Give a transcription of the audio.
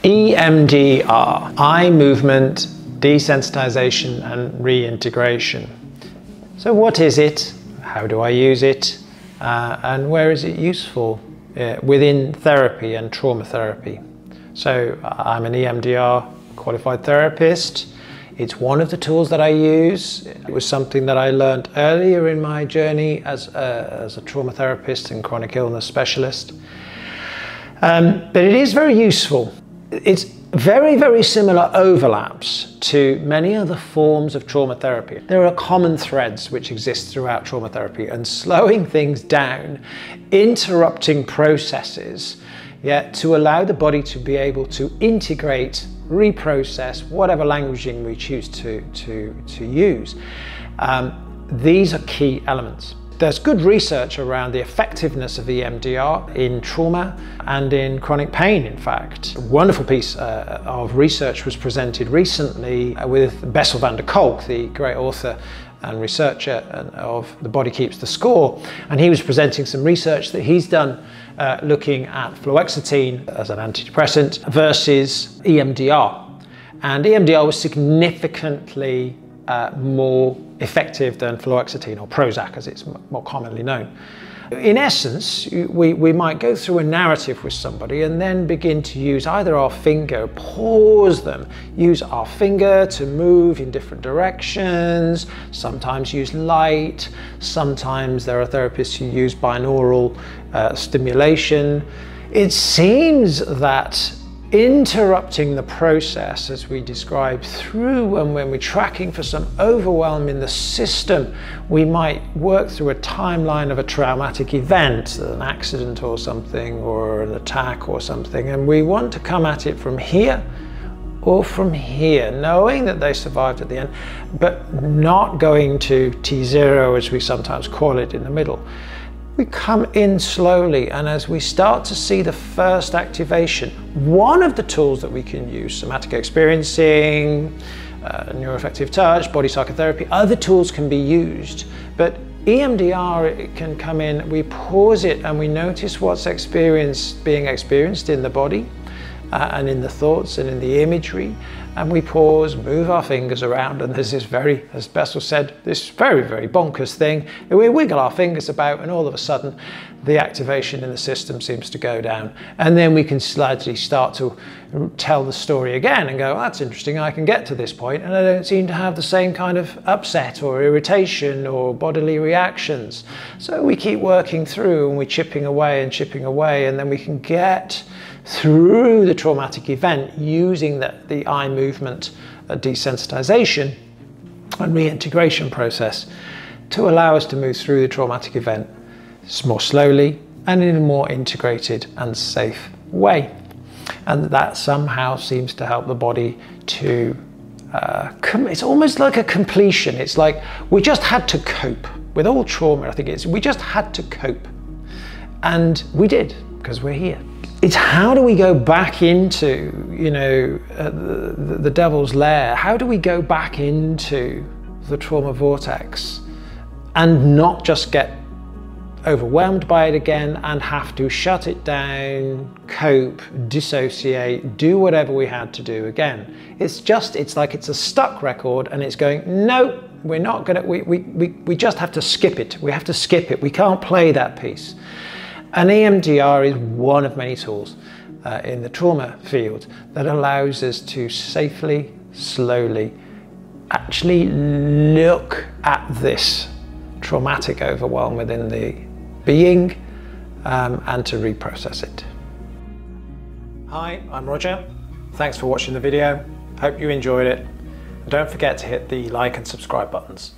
EMDR, eye movement desensitization and reintegration. So what is it? How do I use it? And where is it useful within therapy and trauma therapy? So I'm an EMDR qualified therapist. It's one of the tools that I use. It was something that I learned earlier in my journey as a trauma therapist and chronic illness specialist. But it is very useful. It's very, very similar overlaps to many other forms of trauma therapy. There are common threads which exist throughout trauma therapy, and slowing things down, interrupting processes, to allow the body to be able to integrate, reprocess, whatever languaging we choose to use. These are key elements. There's good research around the effectiveness of EMDR in trauma and in chronic pain, in fact. A wonderful piece of research was presented recently with Bessel van der Kolk, the great author and researcher of The Body Keeps the Score. And he was presenting some research that he's done looking at fluoxetine as an antidepressant versus EMDR. And EMDR was significantly more effective than fluoxetine, or Prozac as it's more commonly known. In essence, we might go through a narrative with somebody and then begin to use either our finger, pause them, use our finger to move in different directions, sometimes use light, sometimes there are therapists who use binaural stimulation. It seems that interrupting the process, as we described through, and when we're tracking for some overwhelm in the system, we might work through a timeline of a traumatic event, an accident or something, or an attack or something, and we want to come at it from here or from here, knowing that they survived at the end, but not going to T0, as we sometimes call it, in the middle. We come in slowly, and as we start to see the first activation, one of the tools that we can use, somatic experiencing, neuroaffective touch, body psychotherapy, other tools can be used. But EMDR, it can come in, we pause it and we notice what's being experienced in the body and in the thoughts and in the imagery. And we pause, move our fingers around, and there's this very, as Bessel said, this very, very bonkers thing. We wiggle our fingers about, and all of a sudden, the activation in the system seems to go down. And then we can slightly start to tell the story again and go, well, that's interesting, I can get to this point, and I don't seem to have the same kind of upset or irritation or bodily reactions. So we keep working through, and we're chipping away, and then we can get through the traumatic event using the eye movement desensitization and reintegration process to allow us to move through the traumatic event more slowly and in a more integrated and safe way. And that somehow seems to help the body to, it's almost like a completion. It's like we just had to cope with all trauma. I think we just had to cope, and we did, because we're here. It's how do we go back into, the devil's lair? How do we go back into the trauma vortex and not just get overwhelmed by it again and have to shut it down, cope, dissociate, do whatever we had to do again? It's like it's a stuck record, and it's going, no, we're not gonna, we just have to skip it. We have to skip it. We can't play that piece. And EMDR is one of many tools in the trauma field that allows us to safely, slowly, actually look at this traumatic overwhelm within the being and to reprocess it. Hi, I'm Roger. Thanks for watching the video. Hope you enjoyed it. And don't forget to hit the like and subscribe buttons.